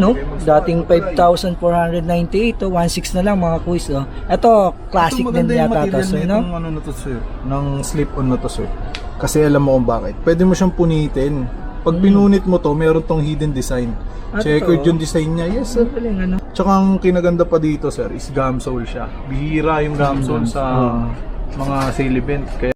no? Dating 5,498 to 1,600 na lang mga kuis, oh. Ito, classic din yata to, sir, no? Ano na to, sir? Ng slip-on na to, sir. Kasi alam mo kung bakit. Pwede mo siyang punitin. Pag pinunit mo to, meron tong hidden design. Checkered yung design niya. Yes, sir. Ano? Tsaka ang kinaganda pa dito, sir, is gum sole siya. Bihira yung gum sole sa mga sale event. Kaya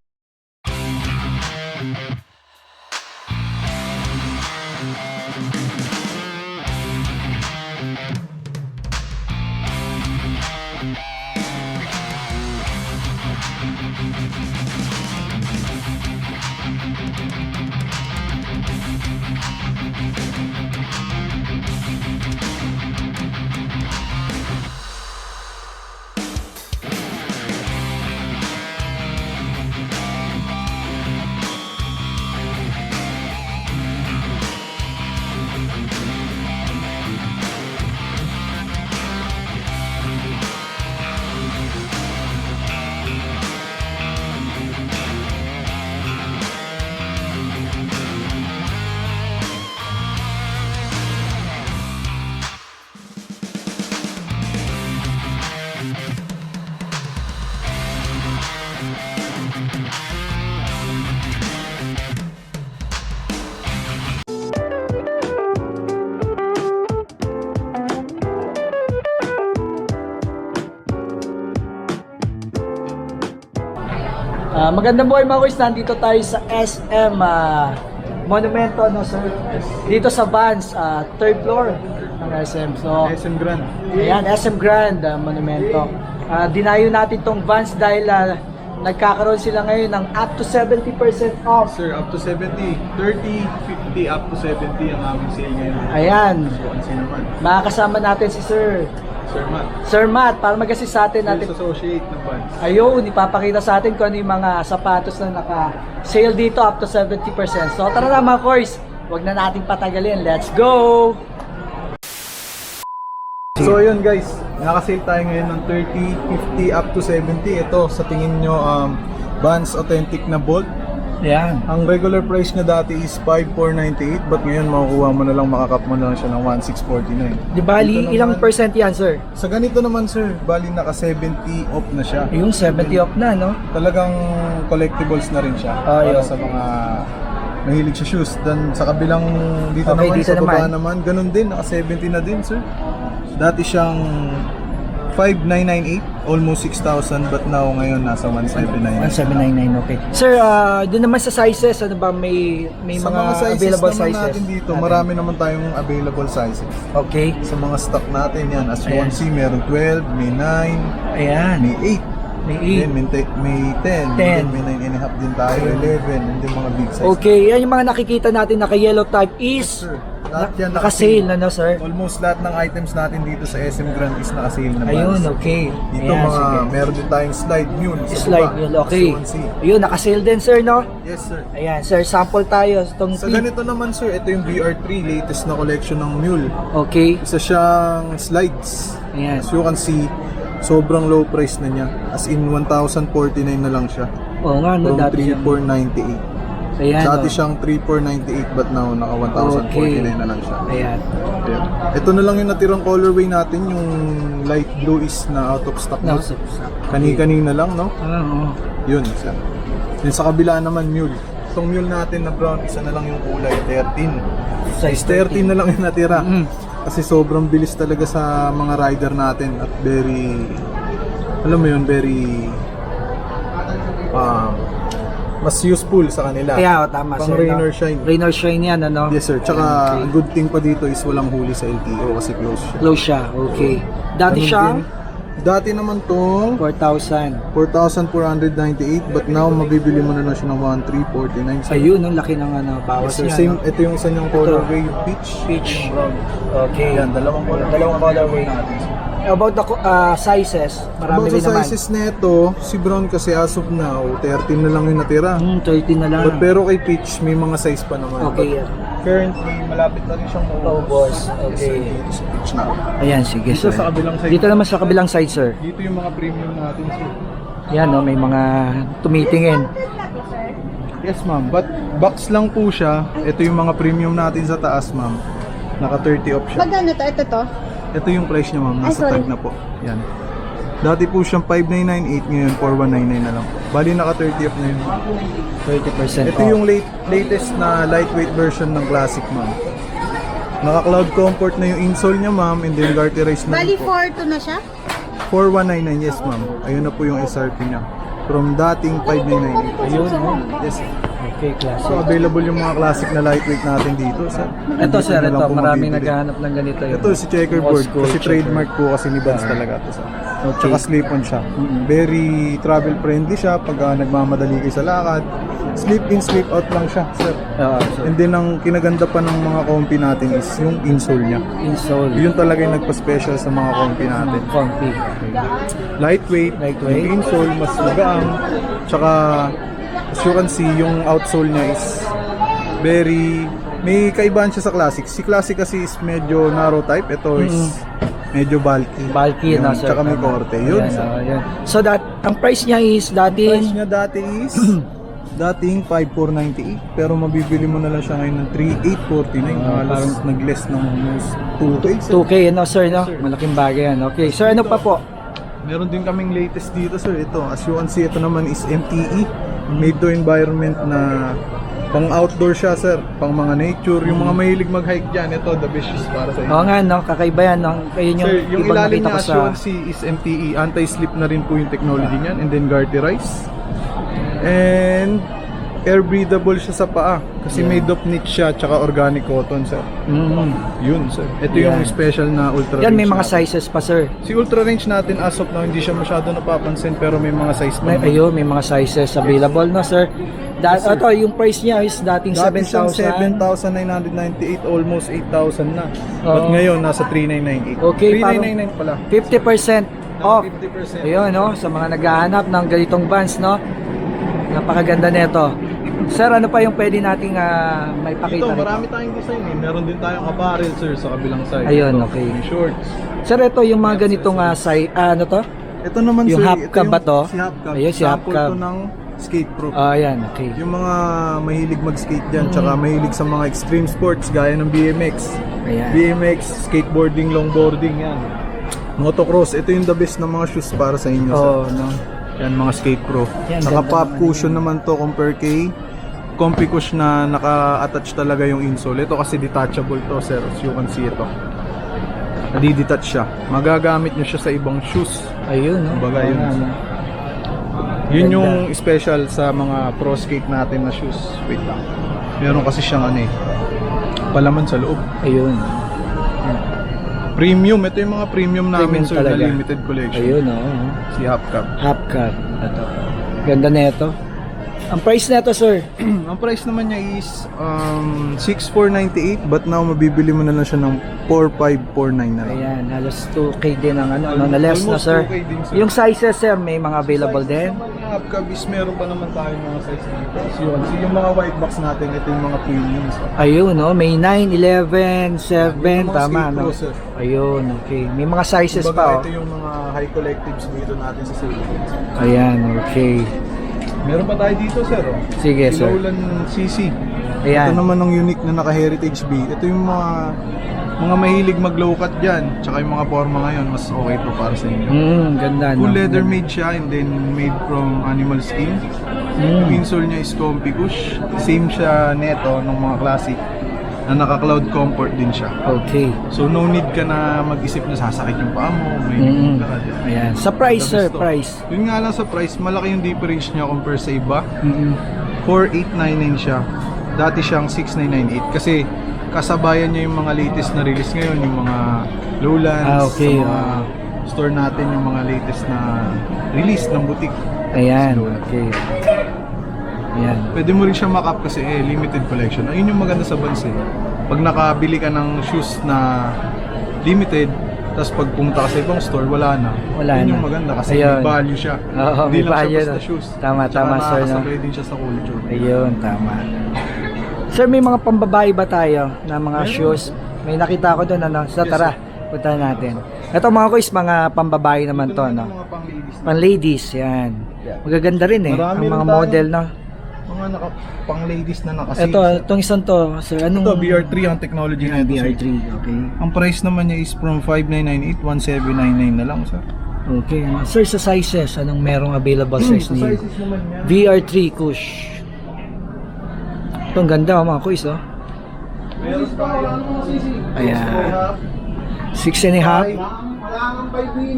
Magandang buhay mga kuis, nandito tayo sa SM Monumento, no, sir? Dito sa Vans, third floor ng SM. So, SM Grand. ayan, SM Grand Monumento. Dinayo natin tong Vans dahil nagkakaroon sila ngayon ng up to 70% off. Sir, up to 70, 30, 50, up to 70 ang aming sale ngayon. Ayan, So, ano naman? makakasama natin si Sir Sir Matt, Matt, para mag-assist sa atin sales associate ng Vans. Ayun, ipapakita sa atin kung ano yung mga sapatos na naka-sale dito up to 70%. So tara na mga koys, huwag na nating patagalin. Let's go! So ayun guys, naka-sale tayo ngayon ng 30, 50, up to 70. Ito, sa tingin nyo, Vans Authentic na Bolt. Yan. Ang regular price na dati is 5,498, but ngayon makukuha mo na lang, makakap mo na lang siya ng 1,649. Di bali, Dito ilang naman, percent yan, sir? Sa ganito naman sir, bali naka 70 off na siya. Yung 70 off na, no? Talagang collectibles na rin siya yun. para sa mga mahilig sa shoes. Then sa kabilang dito Okay, naman, dito sa baba naman. naman, ganun din, naka 70 na din sir. Dati siyang 5,998, almost 6,000, but now ngayon nasa 1,799. 1799, okay. Sir, doon naman sa sizes, ano ba, may Sa mga sizes available naman sizes? natin dito, marami naman tayong available sizes. Okay. Sa mga stock natin yan, as you Ayan. can see, meron 12, may 9, Ayan. may 8, May then 8. may 10, 10. then may 9.5 din tayo, 11, and yung mga big size. Okay, yan yung mga nakikita natin naka-yellow type is Sir, lahat yan naka-sale na, no, sir? Almost lahat ng items natin dito sa SM Grand is naka-sale na Ayun, Vans. okay. Dito Ayan, mga, sige. meron din tayong slide mule sa Slide baba, yun, okay. as you can see. Ayun, naka-sale din, sir, no? Yes sir. Ayan, sir, sample tayo. Itong Sa ganito naman sir, ito yung VR3, latest na collection ng mule. Okay. Isa siyang slides. Ayan. As you can see, sobrang low price na niya. As in 1,049 na lang siya. Oo nga, no, From dati siya. 3,498. Ayan, Dati oh. siyang 3,498 but now naka 1,049 na lang siya. Ayan. Ayan. Ito na lang yung natirang colorway natin, yung light blue is na out of stock na. Kani-kanina lang, no? Oo. Yun, isa. Yung sa kabila naman, mule. Itong mule natin na brown, isa na lang yung kulay, 13. Size 13 na lang yung natira. Kasi sobrang bilis talaga sa mga rider natin at very, alam mo yun, very mas useful sa kanila. Kaya, tama, Pang sir. rain no? or shine. Rain or shine yan, ano? Yes sir, tsaka Okay. good thing pa dito is walang huli sa LTO kasi close siya. Close siya, okay. Dati Ganun siyang din. Dati naman tong 4,000. 4,498 but now mabibili mo na lang siya ng 1,349. So, Ayun, ang laki ng ano, bawas yes, sir, niya. same, no? ito yung isa niyang colorway, yung peach. Peach. Okay. Yan, dalawang colorway natin. About the sizes, marami About rin sa naman. sizes nito, si Brown kasi as of now, 13 na lang yung natira. 13 na lang. But pero kay Peach, may mga size pa naman. Okay. But currently, malapit na rin siyang Oh, boss. Okay. Dito sa Peach na. Ayan, sige, Dito sir. sa kabilang side. Dito naman sa kabilang side, sir. Dito yung mga premium natin, sir. Yan, no, may mga tumitingin. Yes, ma'am. But box lang po siya. Ito yung mga premium natin sa taas, ma'am. Naka 30 off siya. Magkano to? Ito to? Ito yung price niya, ma'am. Ay, Nasa sorry. tag na po. Yan. Dati po siyang 5,998, ngayon 4,199 na lang. Bali naka 30 off na yun. 30% Ito yung latest na lightweight version ng Classic, ma'am. Naka cloud comfort na yung insole niya, ma'am, and then garterized na Bali rin po. 4 to na siya? 4,199, yes, ma'am. Ayun na po yung SRP niya. From dating 5,998. Ayun, no? Yes. Okay, classic. So available yung mga classic na lightweight natin dito, sir. Ito Dito sir, na lang ito. po Maraming mabibili. naghahanap ng ganito. Ito si checkerboard, Old school kasi checker. trademark po kasi ni Vans talaga ito, sir. Okay. Tsaka slip-on siya. Very travel friendly siya pag nagmamadali kayo sa lakad. Slip in, slip out lang siya, sir. Sir. And then ang kinaganda pa ng mga compi natin is yung insole niya. Insole. Yun talaga yung nagpa-special sa mga compi natin. Comfy. Lightweight, Lightweight. yung insole mas magaang. Tsaka as you can see, yung outsole niya is very, may kaibahan siya sa Classic. Si Classic kasi is medyo narrow type. Ito is medyo bulky. Bulky Yun, na sir. Tsaka may korte. Yun. Ayan, sir. ayan. So that, ang price niya is Price dating niya dati is dating 5,498 pero mabibili mo na lang siya ngayon ng 3,849. Halos nag-less ng almost 2K. sir. 2K, no sir, no? Malaking bagay yan. Okay, sir, ano pa po? Meron din kaming latest dito, sir. Ito, as you can see, ito naman is MTE. Made to environment na pang outdoor siya, sir. Pang mga nature. Yung mga mahilig mag-hike dyan, ito, the best is para sa inyo. Oo nga, no? Kakaiba yan, no? Ayun yung, Sir, yung ibang ilalim nakita niya ko as sa... you can see is MTE. Anti-slip na rin po yung technology niyan. And then garterized. And air breathable siya sa paa. Kasi made of knit siya, tsaka organic cotton, sir. Yun, sir. Ito yung Yan. special na ultra Yan, may range mga natin. sizes pa, sir. Si ultra range natin as of now, hindi siya masyado napapansin pero may mga size pa. Ayun, may mga sizes available, no, sir? Ito, yung price niya is dating Dati siyang 7,000. 7,998, almost 8,000 na. But Oo. ngayon, nasa 3,998. Okay, parang 3,999 pala. 50% off. 50%. Ayun, no? Sa mga naghahanap ng ganitong Vans, no? Napakaganda nito. Sir, ano pa yung pwede nating may Ito, pakita? marami tayong design eh. Meron din tayong apparel, sir, sa kabilang side. Ayun, Ito, okay. yung shorts. Sir, ito yung mga ganitong ano to? Ito naman, Yung sir, half ito cab ba to? Si half cab. Ayun, si half Sample cab. to ng skate proof. Ayan, okay. Yung mga mahilig mag-skate dyan, tsaka mahilig sa mga extreme sports gaya ng BMX. Ayan. BMX, skateboarding, longboarding, yan. Motocross, ito yung the best na mga shoes para sa inyo, sir. Oh, no. Yan, mga skate pro. Yan, Naka ganda pop naman cushion naman to compare kay Comfy Cush na naka-attach talaga yung insole. Ito kasi detachable to, sir. As you can see ito. Nadi-detach siya. Magagamit nyo siya sa ibang shoes. Ayun, no. Kumbaga, yun. Ano. Yun Ganda. yung special sa mga pro skate natin na shoes. Wait lang. Meron kasi siyang ano eh, palaman sa loob. Ayun. Premium. Ito yung mga premium namin, Premium sir, talaga. na limited collection. Ayun, oh. Si Half Cab. Half cut. Ito. Ganda na ito. Ang price nito, sir. Ang price naman niya is 6,498 but now mabibili mo na lang siya ng 4,549 na lang. Ayan, halos 2K din ang ano, na less na, Almost sir. 2K din, sir. Yung sizes, sir, may mga available din. Yung Half Cab is meron pa naman tayo mga size dito. So yun, so yung mga white box natin, ito yung mga premiums. Ayun, no? May 9, 11, 7, Yung mga tama, skate no? pro, sir. Ayun, okay. May mga sizes pa, oh. Ito yung mga high collectives dito natin sa sale. Ayan, okay. Meron pa tayo dito, sir. Oh. Sige, sir. Lowland CC. Ayan. Ito naman ang unique na naka-heritage B. Ito yung mga mahilig mag-low cut dyan. Tsaka yung mga forma ngayon, mas okay to para sa inyo. Ganda, no? Full leather made siya and then made from animal skin. Yung insole niya is Comfy Cush. Same siya neto ng mga classic na naka-cloud comfort din siya. Okay. So no need ka na mag-isip na sasakit yung paa mo. May lakad. Ayan. Sa price, sir, Gusto. price. Yun nga lang sa price, malaki yung difference niya compare sa iba. 4,899 siya. Dati siyang 6,998 kasi kasabayan niya yung mga latest na release ngayon, yung mga Lowlands, Okay, sa mga store natin, yung mga latest na release ng boutique. Ayan, okay. Ayan. Pwede mo rin siya makap kasi limited collection. Ayun yung maganda sa Vans eh. Pag nakabili ka ng shoes na limited, tapos pag pumunta ka sa ibang store, wala na. Wala Yun na. yung maganda kasi Ayun. may value siya. Oo, Hindi may lang value, siya basta no? shoes. Tama, Tsaka tama, sir, no? nakakasabay din siya sa culture. Ayun, tama. Sir, may mga pambabae ba tayo na mga Meron. shoes? May nakita ko doon, ano? So, Yes, tara, punta natin. Ito mga kuis, mga pambabae naman to, Ito no? naman yung mga pang ladies. Pan ladies, yan. Magaganda rin eh, Marami ang mga rin tayo. model, no? Mga mga pang ladies na naka-sale. Itong isang to, sir, anong... Ito, VR3 ang technology na ito. VR3, okay. Ang price naman niya is from 5,998, 1,799 na lang, sir. Okay, ano. Sir, sa sizes, anong merong available size ni Sizes naman niya. VR3 Kush? Ito, ang ganda, mga kuis, oh. Meron tayo. Ayan. 6.5.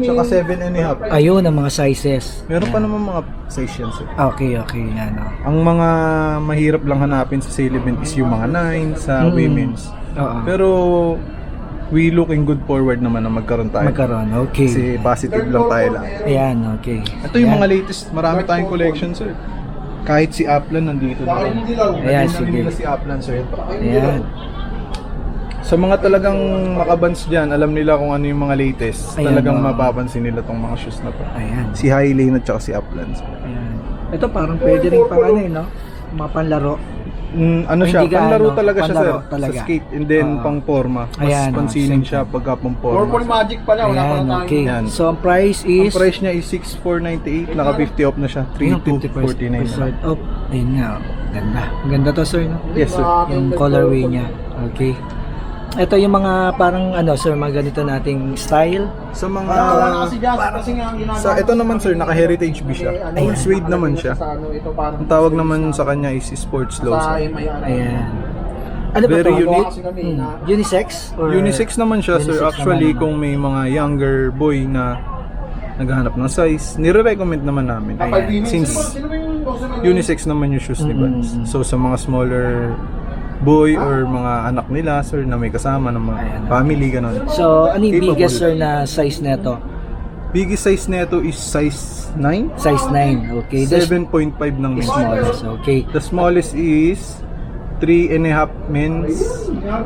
Tsaka 7.5. Ayun ang mga sizes. Meron pa naman mga size yan, sir. Okay, okay, yan, oh. Ang mga mahirap lang hanapin sa sale event is yung mga 9 sa women's. Oo. Pero we looking good forward naman na magkaroon tayo. Magkaroon, okay. Kasi positive lang tayo lang. Ayan, okay. Ito yung mga latest, marami tayong collection, sir. Kahit si Upland nandito na rin. Ayan, Nandito sige. nila si Upland, sir. Ayan. Sa mga talagang makabans dyan, alam nila kung ano yung mga latest. Ayan, Talagang oh. mapapansin nila tong mga shoes na to. Ayan. Si Highlane at saka si Upland. Sir. Ayan. Ito parang pwede rin pang ano, no? Mga panlaro. Ano siya, Hindi ka, panlaro ano, talaga siya, sir. panlaro talaga. Sa skate and then Oo. pang forma. Mas Ayan, oh, pansinin same siya pagka pang forma. Purple Magic pala, wala pa Ayan, na okay. Yan. So, ang price Ang is... price niya is 6,498, naka 50 off na siya. Ayun, 3,249 na. 50% off. Ayun nga, oh. Ganda. Ganda to, sir, no? Yes, sir. Yung colorway niya. Okay. Ito yung mga parang ano, sir, mga ganito nating style. Sa mga... Wala na kasi jazz, kasi nga ang ginagawa. Sa ito naman, sir, naka-heritage B siya. Full suede naman siya. Sa ano, ito parang Ang tawag naman sa kanya is sports low, sa sir. MIR. Ayan. Ano ba Very to? unique. Kasi kami Hmm. na Unisex? Or... Unisex naman siya, sir. Unisex Actually, naman, kung may mga younger boy na naghahanap ng size, nire-recommend naman namin. Ayan. Since unisex naman yung shoes ni Vans. Mm-hmm. So, sa mga smaller boy or mga anak nila, sir, na may kasama ng mga Ayan. family, ganun. So, ano yung Capable. biggest, sir, na size nito? Biggest size nito is size 9. Size 9. Okay. This 7.5 ng is men's. smallest. Okay. The smallest is 3.5 men's,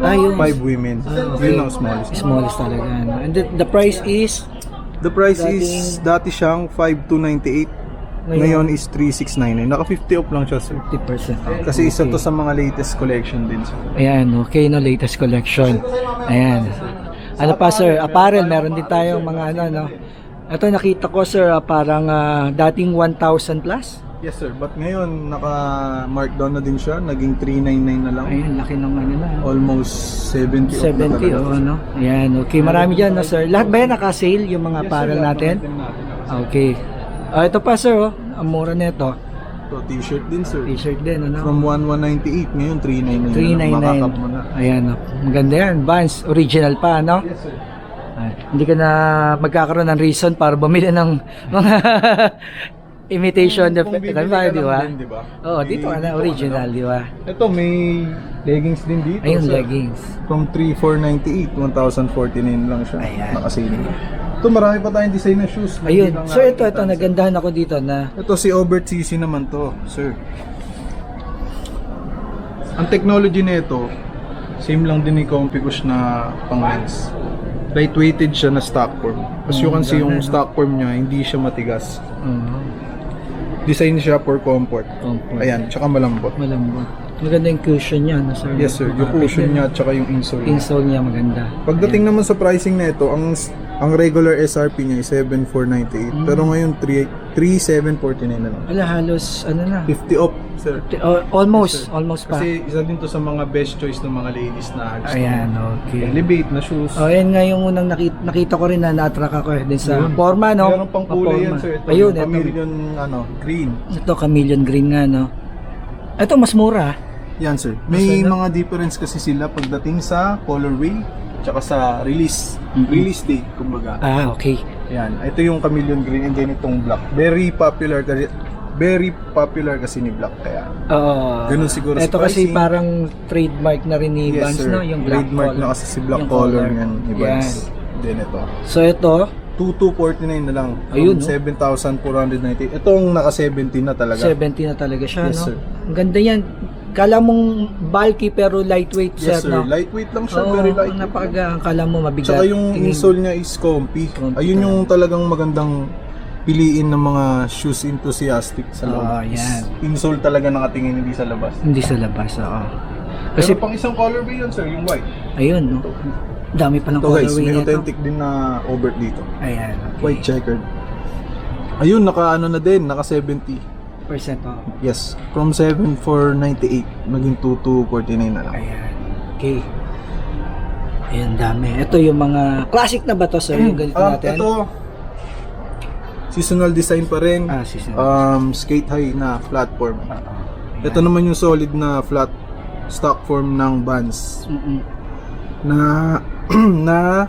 Ayun. 5 women. Okay. Yun ang smallest. Smallest talaga. No? And the price is? The price is, dati siyang 5,298. Ngayon is 3,699. Naka 50 off lang siya, sir. 50% off. Kasi isa to Okay. sa mga latest collection din, sir. Ayan, okay, no, latest collection. Ayan. Ano pa, sir? Apparel, meron din tayong mga ano, no? Ito nakita ko, sir, parang dating 1,000 plus. Yes, sir. But ngayon, naka-markdown na din siya. Naging 399 na lang. Ayun, laki ng ano na. Almost 70 off na 70, talaga. oh, no? Ayan, okay. Marami dyan, no, sir? Lahat ba yan naka-sale, yung mga apparel natin? Okay. Ito pa, sir, oh. Ang mura nito. So, t-shirt din, sir. T-shirt din, ano? From 1,198, ngayon 399 na lang. Makakap mo na. 399. Ayan, oh. Maganda yan. Vans, original pa, no? Yes, sir. Ay, hindi ka na magkakaroon ng reason para bumili ng mga imitation Kung bibili diba, ka di ba? lang din, di ba? Oo, dito ka na original, di ba? Ito, may leggings din dito, Ayun, sir. leggings. From 3,498, 1,049 lang siya. Ayan. Nakasale. Ito, marami pa tayong design na shoes. Ayun. Hindi lang So ito, nakikita. nagandahan ako dito na Ito si Obert CC naman to, sir. Ang technology nito, same lang din ni Compikush na pang lens. Lightweighted siya na stock form. As you can see, yung stock form niya, hindi siya matigas. Design siya for comfort. comfort. Ayan, tsaka malambot. Malambot. Maganda yung cushion niya, no, sir? Yes, sir. Yung cushion niya, tsaka yung insole niya. Insole niya maganda. Pagdating naman sa pricing nito, ang regular SRP niya is 7,498. Pero ngayon 3,749 na lang. Ala, halos, ano na? 50 off, sir. Almost pa. Kasi isa din to sa mga best choice ng mga ladies na gusto Ayan, okay. elevate na shoes. Oh, yan nga yung unang nakita ko rin na na-attract ako din sa forma, no? Meron pang kulay Forma. yan, sir. Ito, Ayun, yung chameleon, green. ito chameleon green nga, no? Ito mas mura. Yan, sir. May Mas ano? mga difference kasi sila pagdating sa colorway tsaka sa release. Release date, kumbaga. Ah, okay. Yan. Ito yung chameleon green and then itong black. Very popular kasi ni black kaya. Ganun siguro Ito sa kasi pricing. parang trademark na rin ni Vans, no? Yung black Trademark color. na kasi si black Yung color color. yan ni Vans. Then ito. So ito, 2,249 na lang. Ayun, no? 7,498. Itong naka 17 na talaga. 70 na talaga siya, Yes, no? sir. Ang ganda yan. Kala mong bulky pero lightweight, Yes, sir, sir. no? Lightweight lang siya. Oo, Very lightweight. napakagaan. Kala mo mabigat. Tsaka yung Tingin- insole niya is comfy. Comfy Ayun yung talagang magandang piliin ng mga shoes enthusiastic sa loob. yan. Insole talaga nakatingin, hindi sa labas. Hindi sa labas, oo. Kasi Kasi, pang isang colorway yun, sir, yung white. ayun, no? Dami pa ng Ito guys, colorway may nito. authentic din na overt dito. Ayan, okay. White checkered. Ayun, naka ano na din, naka 70. off. Yes, from 7,498 maging 2,249 na lang. Ayan. Okay. Ayan, dami. Ito yung mga classic na ba to, sir? Yung ganito natin? Ito, seasonal design pa rin. Seasonal. Skate high na platform. Ayan. Ito naman yung solid na flat stock form ng Vans na na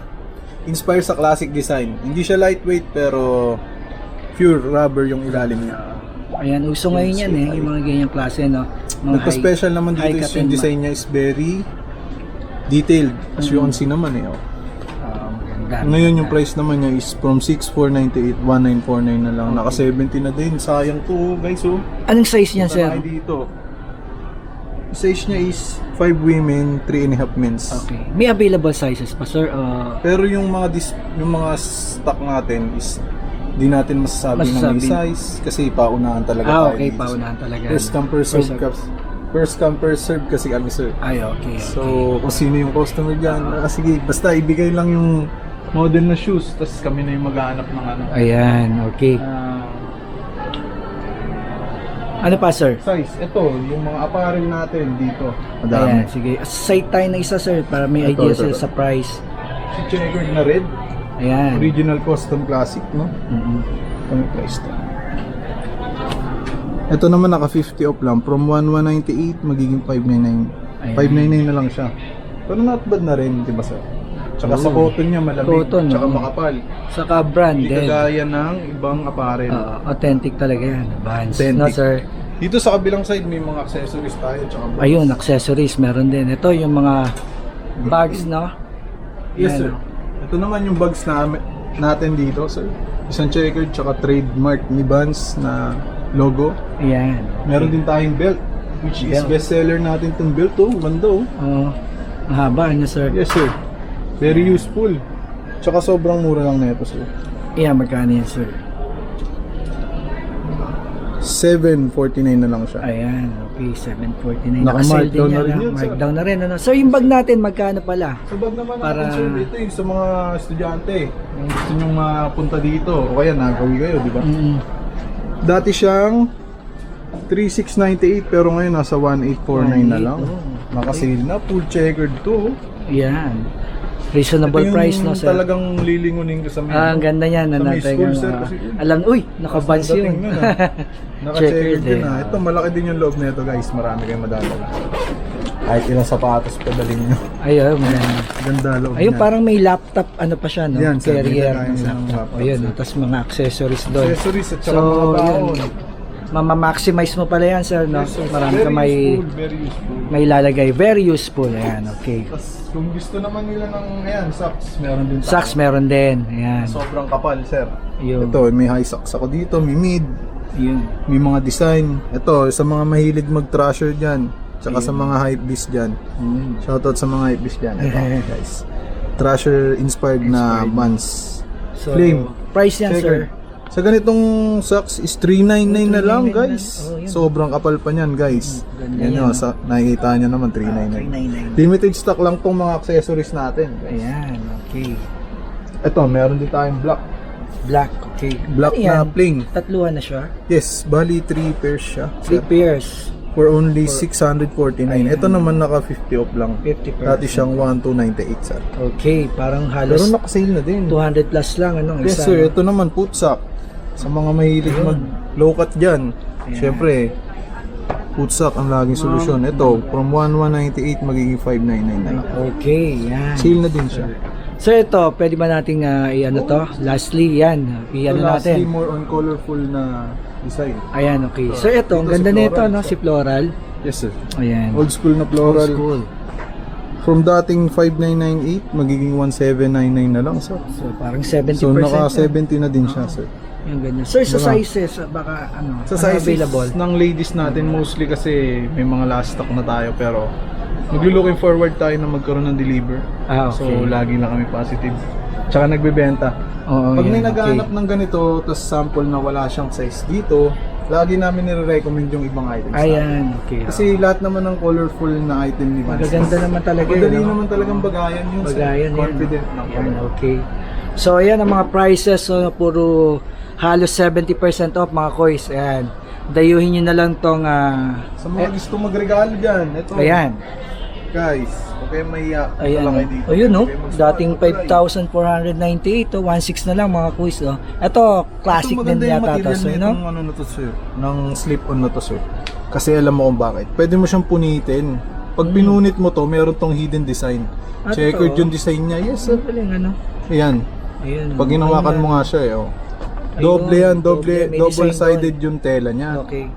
inspire sa classic design. Hindi siya lightweight pero pure rubber yung ilalim niya. Ayan, uso ngayon yan eh, yung mga ganyang klase, no? Mga Nagpa-special naman dito is yung design niya is very detailed. As you can see naman eh. Oh. Ganda. Ngayon yung price naman niya is from 6,498, 1,949 na lang. Naka 70 na din. Sayang to guys oh. Anong size niyan, sir? Punta tayo dito. Size niya is 5 women, 3.5 men's. Okay. May available sizes pa, sir? Pero yung mga yung mga stock natin is di natin masasabi na may size kasi paunahan talaga tayo. Okay, dito. paunahan talaga. First come first serve first come first serve kasi kami sir. Ay, okay. So kung sino yung customer dyan, sige basta ibigay lang yung model na shoes tapos kami na yung maghahanap ng ano. Ayan, okay. Ano pa, sir? Size, ito yung mga apparel natin dito. Ayan, Madami. sige. Site tayo na isa, sir, para may Ito, idea ito, sir ito. sa price. Si checkered na red, Ayan. original custom classic, no? Kami price to. Ito naman naka 50 off lang. From 1,198 magiging 599. Ayan. 599 na lang siya. Pero not bad na rin, di ba sir? Tsaka sa cotton niya malamig, Cotton, tsaka no? makapal. Saka branded. Hindi kagaya ng ibang apparel. Authentic talaga yan. Vans. Authentic. No, sir? Dito sa kabilang side may mga accessories tayo tsaka bags. Ayun, accessories. Meron din. Ito yung mga bags, no? Yes Ayan. sir. Ito naman yung bags natin dito sir. Isang checkered tsaka trademark ni Vans na logo. Ayan. Meron din tayong belt which is Belt. bestseller natin tong belt oh. Ganda oh. Mahaba, ano, sir? Yes sir. Very useful. Tsaka sobrang mura lang na ito sir. Ayan, magkano yan, sir? 749 na lang siya. Ayan, okay, 749. Naka-mark down na rin yan, yun, mark sir. down na rin. Ano? So, yung bag natin, magkano pala? Sa bag naman Para- natin sir, ito yung sa mga estudyante. Yung gusto nyo mapunta dito o kaya nagawi kayo, di ba? Dati siyang 3,698 pero ngayon nasa 1,849 na lang. Naka-sale na, full checkered to. Ayan. Reasonable Ito yung price, no, sir? talagang lilingunin ko sa mga. Ang ganda yan. Sa Ano, may school, sir, kasi alam, uy, naka-buns yun. Naka-checkered din ah. Ito malaki din yung loob nito guys, marami kayong madadala. Kahit ilang sapatos pa dalhin nyo. Ayun, maganda. Ganda loob Ayun, niya. parang may laptop, ano pa siya, no? Yan, sir, Carrier may lagayan ng ng laptop. laptop, Ayun, sir. tapos mga accessories doon. Accessories at saka So, mga baon. yun. Mama-maximize mo pala yan, sir, no? Yes, sir. Marami ka Very useful. may lalagay. Very useful. Ayan, okay. Tapos kung gusto naman nila ng ayan, socks, meron din tayo. Socks meron din. Ayan. Sobrang kapal, sir. Yun. Ito, may high socks ako dito, may mid, Yun. may mga design. Ito, sa mga mahilig mag-trasher dyan, tsaka sa mga hype beast dyan. Shoutout sa mga hype beast dyan. Ito, guys. Trasher inspired na Vans. So, Flame. price yan, sir. Sa ganitong socks is 399 na lang, 399 guys. na. Oh, yun. Sobrang kapal pa niyan, guys. Ganda Yan yan, yun, no? nakikita nyo naman, 399. 399. Limited stock lang tong mga accessories natin, guys. Ayan, okay. Ito, meron din tayong black. Black, okay. Black Ano na yan? plain. Tatluhan na siya. Yes, bali 3 pairs siya. 3 pairs. For only 649. Ito naman naka 50 off lang. 50 Dati siyang 1,298 sir. Okay, parang Pero halos naka-sale na din. 200 plus lang, ano? Yes isa, sir, no? ito naman putsak. Sa mga mahilig mag low cut dyan. Siyempre, putsak ang laging solusyon. Ito, from 1,198 magiging 599 na lang. Okay, yan. Sale na din siya. So ito, pwede ba nating i-ano to? Lastly, yan. I-ano Lastly, natin. more on colorful na design. Ayan, okay. So ito, ang Ito si ganda nito, Floral, no? sir. Si Floral. Yes sir. Ayan. Old school na floral. Old school. From dating 5,998 magiging 1,799 na lang sir. So parang 70%. So naka na. 70 na din siya sir. Yung ganyan. Sir, sa Diba? sizes, baka ano, Sa ano sizes available? ng ladies natin mostly kasi may mga last stock na tayo pero maglo-looking forward tayo na magkaroon ng deliver. Ah, okay. So lagi na kami positive. Tsaka nagbebenta. Oo, Pag may yan, naghahanap okay. ng ganito tapos sample na wala siyang size dito, lagi namin nire-recommend yung ibang items. Ayan, okay. Kasi lahat naman ng colorful na item ni Vans. Magaganda naman talaga yun, Madali no? naman talagang bagayan yun. sir. Bagayan yan. Confident lang Yan, kami. okay. So, ayan ang mga prices. So, puro halos 70% off mga kois. Ayan. dayuhin nyo na lang tong Sa mga gusto magregalo dyan, ito. ayan. Guys, huwag kayong mahiya. Ayan, Wala oh. kayo dito. Ayun, no? Huwag kayong mag-start, Dating mag-try. 5,498 to 1,600 na lang mga kuis, oh. Ito, classic Ito, din maganda yung yata to, material sir, na no? itong ano na to, sir. Ng slip-on na to, sir. Kasi alam mo kung bakit. Pwede mo siyang punitin. Pag pinunit mo to, meron tong hidden design. Ah, Checkered to? yung design niya. Yes, sir. Ang galing, ano? Ayan. Ayun, Pag hinawakan mo nga siya, oh. Doble yan, doble. May double-sided design yung tela niya. Okay.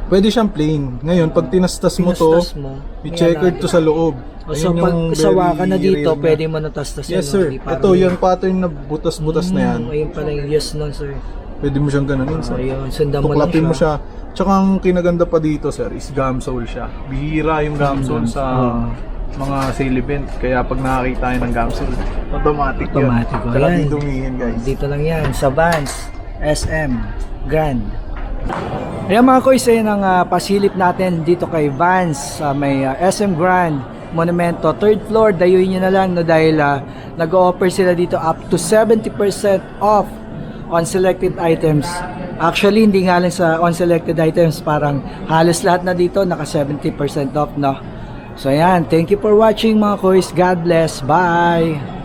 Pwede siyang plain. Ngayon, pag tinastas mo to, Pinastas mo, may checkered to sa loob. O, so Ayun pag yung sawa ka na very dito, rare na. pwede mo natastas Yes, no? sir. Di parang- Ito, yung pattern na butas-butas na yan. Ayun pala yung yes nun, sir. Pwede mo siyang gano'n, sir. Ayun, sundan mo lang Tuklapin mo siya. siya. Tsaka ang kinaganda pa dito, sir, is gum sole siya. Bihira yung gum sole sa mga sale event. Kaya pag nakakita tayo ng gum sole, automatic yun. Automatic, oh, Tsaka yan. di dumihin, guys. Dito lang yan, sa Vans, SM, Grand. Ayan mga kuys, ayun ang pasilip natin dito kay Vans sa may SM Grand Monumento. 3rd floor, dayuin nyo na lang no, dahil nag-offer sila dito up to 70% off on selected items. Actually, hindi nga lang sa on selected items, parang halos lahat na dito naka 70% off, no? So ayan, thank you for watching mga kuys. God bless. Bye!